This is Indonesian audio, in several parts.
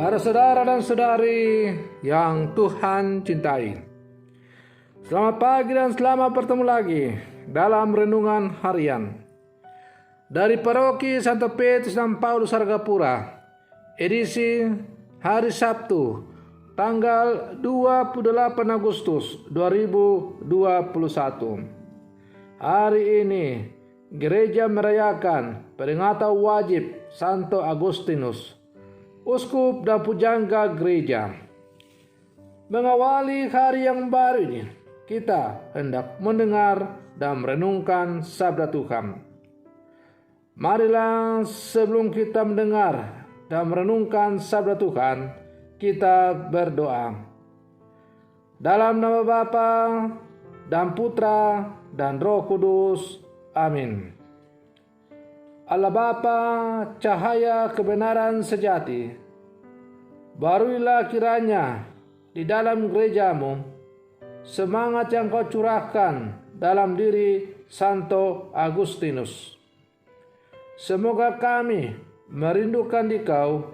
Para saudara dan saudari yang Tuhan cintai, selamat pagi dan selamat bertemu lagi dalam renungan harian dari Paroki Santo Petrus dan Paulus Argapura, edisi hari Sabtu, tanggal 28 Agustus 2021. Hari ini gereja merayakan peringatan wajib Santo Agustinus, uskup dan pujangga gereja. Mengawali hari yang baru ini, kita hendak mendengar dan merenungkan sabda Tuhan. Marilah sebelum kita mendengar dan merenungkan sabda Tuhan, kita berdoa. Dalam nama Bapa dan Putra dan Roh Kudus. Amin. Allah Bapa, cahaya kebenaran sejati, barulah kiranya di dalam gerejamu semangat yang kau curahkan dalam diri Santo Agustinus. Semoga kami merindukan Dikau,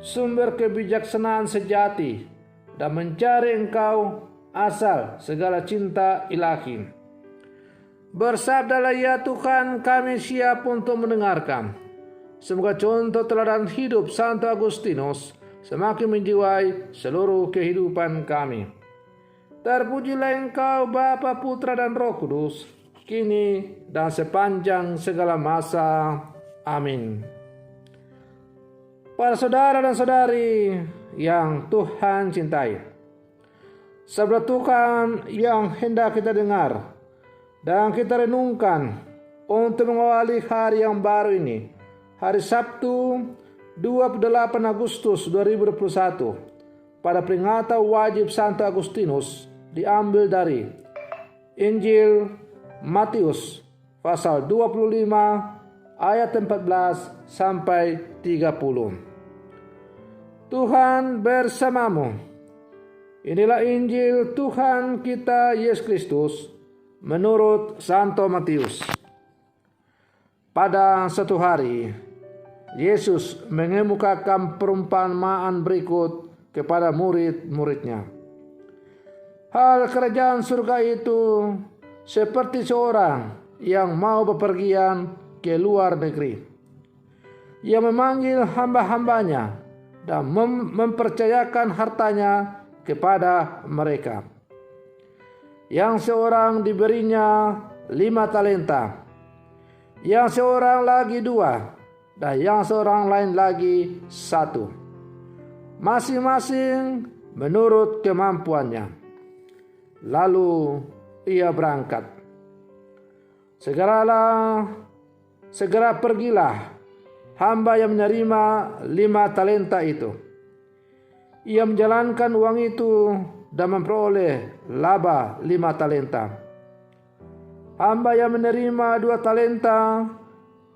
sumber kebijaksanaan sejati, dan mencari Engkau, asal segala cinta ilahi. Bersabdalah ya Tuhan, kami siap untuk mendengarkan. Semoga contoh teladan hidup Santo Agustinus semakin menjiwai seluruh kehidupan kami. Terpujilah Engkau Bapa, Putra dan Roh Kudus, kini dan sepanjang segala masa. Amin. Para saudara dan saudari yang Tuhan cintai, sabda Tuhan yang hendak kita dengar dan kita renungkan untuk mengawali hari yang baru ini, hari Sabtu 28 Agustus 2021, pada peringatan wajib Santo Agustinus, diambil dari Injil Matius pasal 25 ayat 14 sampai 30. Tuhan bersamamu. Inilah Injil Tuhan kita Yesus Kristus menurut Santo Matius. Pada suatu hari, Yesus mengemukakan perumpamaan berikut kepada murid-muridnya. Hal kerajaan surga itu seperti seorang yang mau bepergian ke luar negeri. Ia memanggil hamba-hambanya dan mempercayakan hartanya kepada mereka. Yang seorang diberinya 5 talenta, yang seorang lagi 2, dan yang seorang lain lagi 1, masing-masing menurut kemampuannya. Lalu ia berangkat. Segera pergilah hamba yang menerima 5 talenta itu. Ia menjalankan uang itu dan memperoleh laba 5 talenta. Hamba yang menerima 2 talenta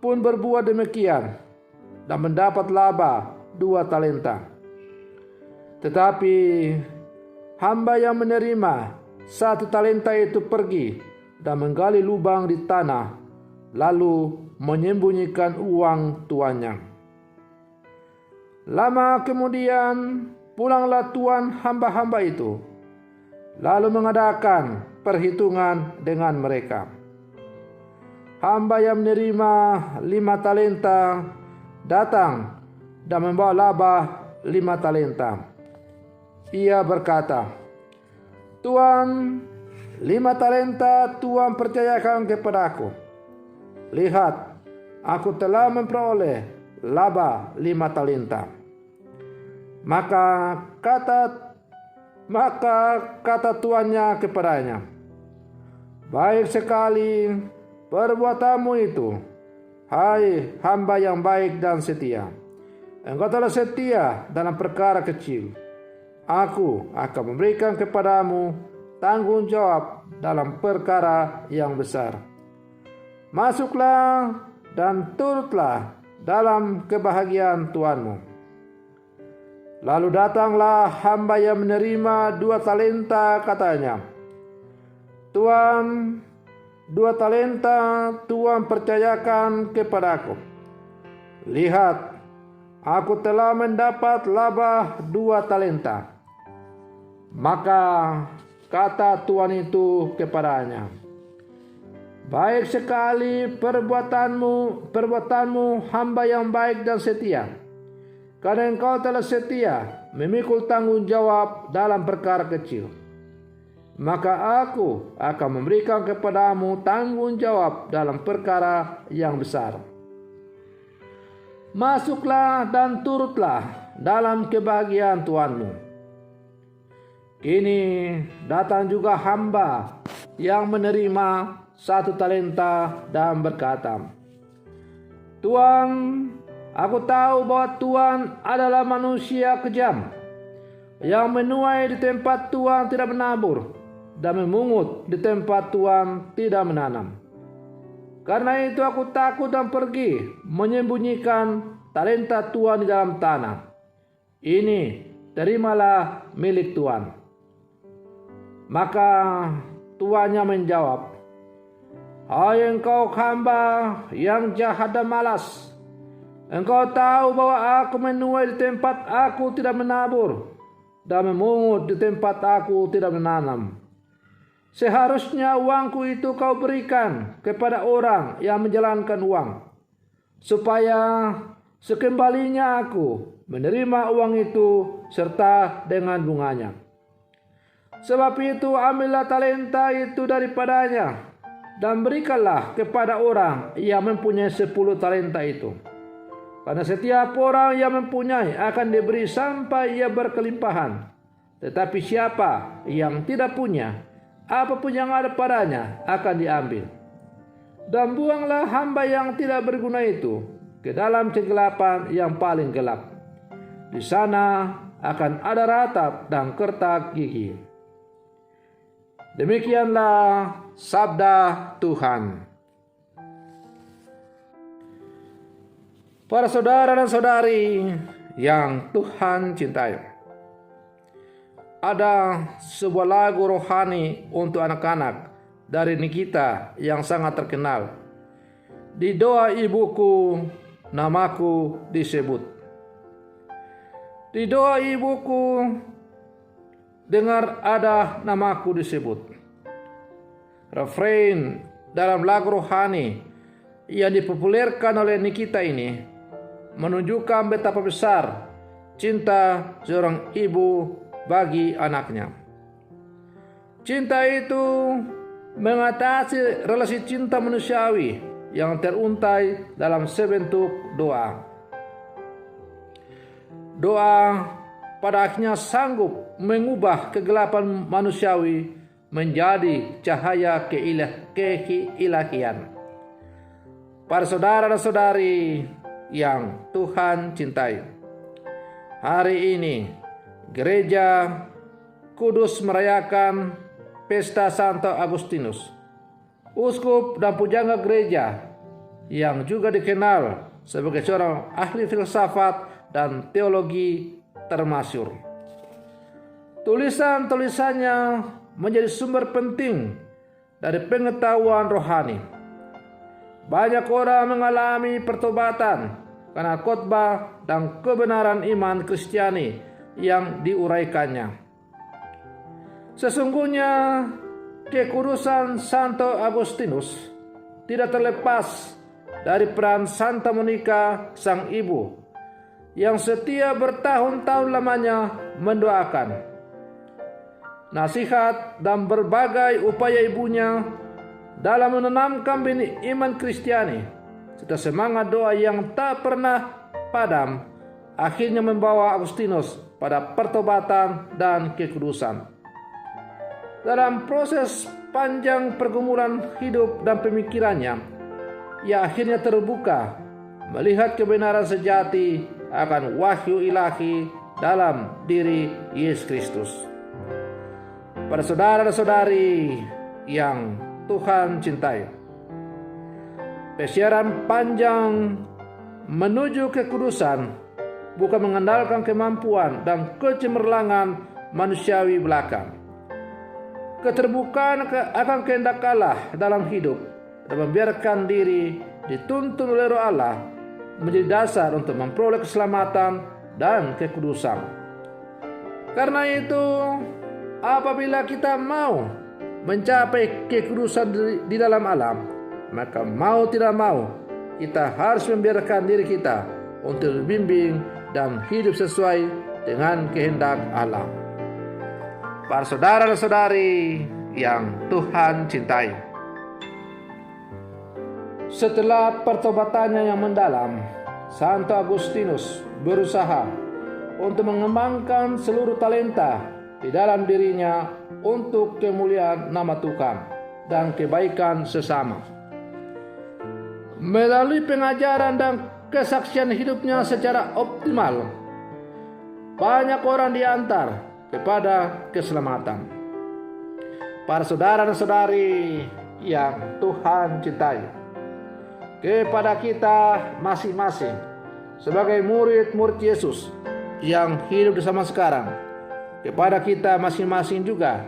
pun berbuat demikian dan mendapat laba 2 talenta. Tetapi hamba yang menerima 1 talenta itu pergi dan menggali lubang di tanah, lalu menyembunyikan uang tuannya. Lama kemudian pulanglah tuan hamba-hamba itu, lalu mengadakan perhitungan dengan mereka. Hamba yang menerima 5 talenta datang dan membawa laba 5 talenta. Ia berkata, "Tuan, 5 talenta Tuan percayakan kepadaku. Lihat, aku telah memperoleh laba 5 talenta." Maka kata tuannya kepadanya, "Baik sekali perbuatanmu itu, hai hamba yang baik dan setia. Engkau telah setia dalam perkara kecil. Aku akan memberikan kepadamu tanggung jawab dalam perkara yang besar. Masuklah dan turutlah dalam kebahagiaan Tuanmu." Lalu datanglah hamba yang menerima 2 talenta, katanya, "Tuan, 2 talenta Tuan percayakan kepadaku. Lihat, aku telah mendapat laba 2 talenta. Maka kata tuan itu kepadanya, baik sekali perbuatanmu hamba yang baik dan setia. Karena engkau telah setia memikul tanggung jawab dalam perkara kecil, maka aku akan memberikan kepadamu tanggung jawab dalam perkara yang besar. Masuklah dan turutlah dalam kebahagiaan tuanmu. Kini datang juga hamba yang menerima 1 talenta dan berkata, Tuan, aku tahu bahwa Tuan adalah manusia kejam, yang menuai di tempat Tuan tidak menabur, dan memungut di tempat Tuan tidak menanam. Karena itu aku takut dan pergi menyembunyikan talenta Tuan di dalam tanah. Ini terimalah milik Tuan. Maka tuannya menjawab, hai engkau hamba yang jahat dan malas. Engkau tahu bahwa aku menuai di tempat aku tidak menabur, dan memungut di tempat aku tidak menanam. Seharusnya uangku itu kau berikan kepada orang yang menjalankan uang, supaya sekembalinya aku menerima uang itu serta dengan bunganya. Sebab itu ambillah talenta itu daripadanya, dan berikanlah kepada orang yang mempunyai 10 talenta itu. Karena setiap orang yang mempunyai akan diberi sampai ia berkelimpahan. Tetapi siapa yang tidak punya, apapun yang ada padanya akan diambil. Dan buanglah hamba yang tidak berguna itu ke dalam kegelapan yang paling gelap. Di sana akan ada ratap dan kertak gigi. Demikianlah sabda Tuhan. Para saudara dan saudari yang Tuhan cintai, ada sebuah lagu rohani untuk anak-anak dari Nikita yang sangat terkenal. Di doa ibuku, namaku disebut. Di doa ibuku, dengar ada namaku disebut. Refrain dalam lagu rohani yang dipopulerkan oleh Nikita ini menunjukkan betapa besar cinta seorang ibu bagi anaknya. Cinta itu mengatasi relasi cinta manusiawi yang teruntai dalam sebentuk doa. Doa pada akhirnya sanggup mengubah kegelapan manusiawi menjadi cahaya keilahian. Para saudara dan saudari yang Tuhan cintai, hari ini Gereja Kudus merayakan pesta Santo Agustinus, uskup dan pujangga gereja yang juga dikenal sebagai seorang ahli filsafat dan teologi termasyhur. Tulisan-tulisannya menjadi sumber penting dari pengetahuan rohani. Banyak orang mengalami pertobatan karena khotbah dan kebenaran iman Kristiani yang diuraikannya. Sesungguhnya kekudusan Santo Agustinus tidak terlepas dari peran Santa Monica sang ibu yang setia bertahun-tahun lamanya mendoakan. Nasihat dan berbagai upaya ibunya dalam menanamkan benih iman Kristiani serta semangat doa yang tak pernah padam akhirnya membawa Agustinus pada pertobatan dan kekudusan. Dalam proses panjang pergumulan hidup dan pemikirannya, ia akhirnya terbuka melihat kebenaran sejati akan wahyu ilahi dalam diri Yesus Kristus. Para saudara dan saudari yang Tuhan cintai, pesiaran panjang menuju kekudusan bukan mengandalkan kemampuan dan kecemerlangan manusiawi belaka. Keterbukaan akan kehendak Allah dalam hidup dan membiarkan diri dituntun oleh Roh Allah menjadi dasar untuk memperoleh keselamatan dan kekudusan. Karena itu, apabila kita mau mencapai kekudusan di dalam alam, maka mau tidak mau kita harus membiarkan diri kita untuk dibimbing dan hidup sesuai dengan kehendak Allah. Para saudara dan saudari yang Tuhan cintai, setelah pertobatannya yang mendalam, Santo Agustinus berusaha untuk mengembangkan seluruh talenta di dalam dirinya untuk kemuliaan nama Tuhan dan kebaikan sesama. Melalui pengajaran dan kesaksian hidupnya secara optimal, banyak orang diantar kepada keselamatan. Para saudara dan saudari yang Tuhan cintai, kepada kita masing-masing sebagai murid-murid Yesus yang hidup bersama sekarang, kepada kita masing-masing juga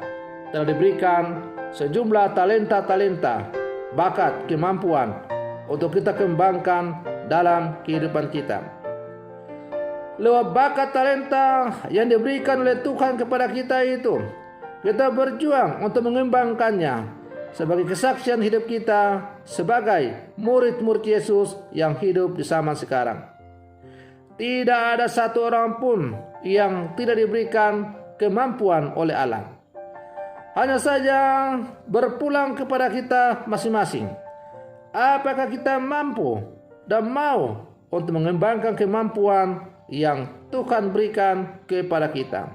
telah diberikan sejumlah talenta-talenta, bakat, kemampuan untuk kita kembangkan dalam kehidupan kita. Lewat bakat talenta yang diberikan oleh Tuhan kepada kita itu, kita berjuang untuk mengembangkannya sebagai kesaksian hidup kita sebagai murid-murid Yesus yang hidup di zaman sekarang. Tidak ada satu orang pun yang tidak diberikan kemampuan oleh Allah. Hanya saja berpulang kepada kita masing-masing. Apakah kita mampu dan mau untuk mengembangkan kemampuan yang Tuhan berikan kepada kita?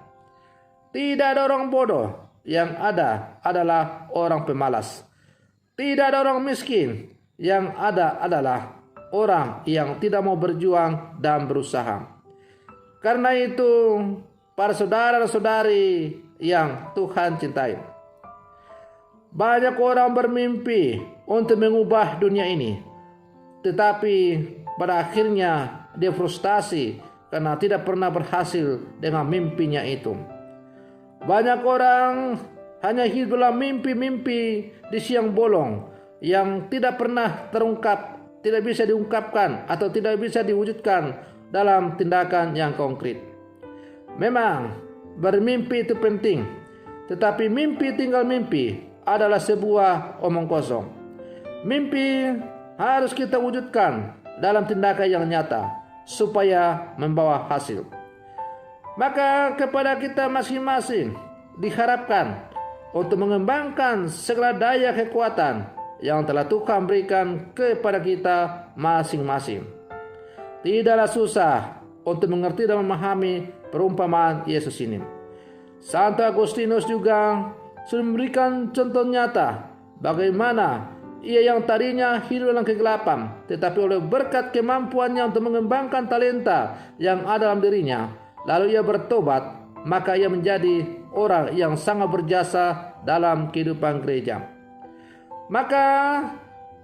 Tidak ada orang bodoh, yang ada adalah orang pemalas. Tidak ada orang miskin, yang ada adalah orang yang tidak mau berjuang dan berusaha. Karena itu, para saudara dan saudari yang Tuhan cintai, banyak orang bermimpi untuk mengubah dunia ini, tetapi pada akhirnya dia frustasi karena tidak pernah berhasil dengan mimpinya itu. Banyak orang hanya hidup dalam mimpi-mimpi di siang bolong yang tidak pernah terungkap, tidak bisa diungkapkan atau tidak bisa diwujudkan dalam tindakan yang konkret. Memang bermimpi itu penting, tetapi mimpi tinggal mimpi adalah sebuah omong kosong. Mimpi harus kita wujudkan dalam tindakan yang nyata supaya membawa hasil. Maka kepada kita masing-masing diharapkan untuk mengembangkan segala daya kekuatan yang telah Tuhan berikan kepada kita masing-masing. Tidaklah susah untuk mengerti dan memahami perumpamaan Yesus ini. Santo Agustinus juga sudah memberikan contoh nyata bagaimana ia yang tadinya hidup dalam kegelapan, tetapi oleh berkat kemampuannya untuk mengembangkan talenta yang ada dalam dirinya, lalu ia bertobat, maka ia menjadi orang yang sangat berjasa dalam kehidupan gereja. Maka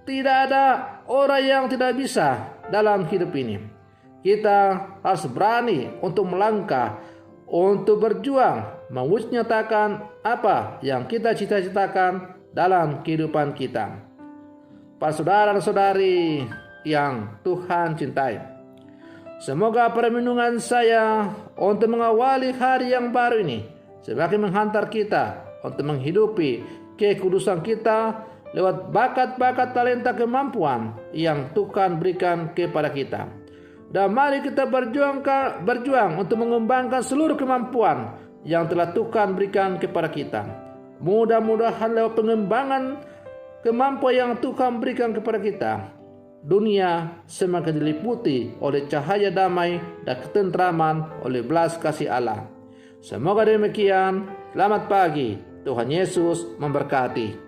tidak ada orang yang tidak bisa dalam hidup ini. Kita harus berani untuk melangkah, untuk berjuang, mewujudkan apa yang kita cita-citakan dalam kehidupan kita. Para saudara dan saudari yang Tuhan cintai, semoga permenungan saya untuk mengawali hari yang baru ini semakin menghantar kita untuk menghidupi kekudusan kita lewat bakat-bakat talenta kemampuan yang Tuhan berikan kepada kita. Dan mari kita berjuang untuk mengembangkan seluruh kemampuan yang telah Tuhan berikan kepada kita. Mudah-mudahan lewat pengembangan kemampuan yang Tuhan berikan kepada kita, dunia semakin diliputi oleh cahaya damai dan ketentraman oleh belas kasih Allah. Semoga demikian. Selamat pagi. Tuhan Yesus memberkati.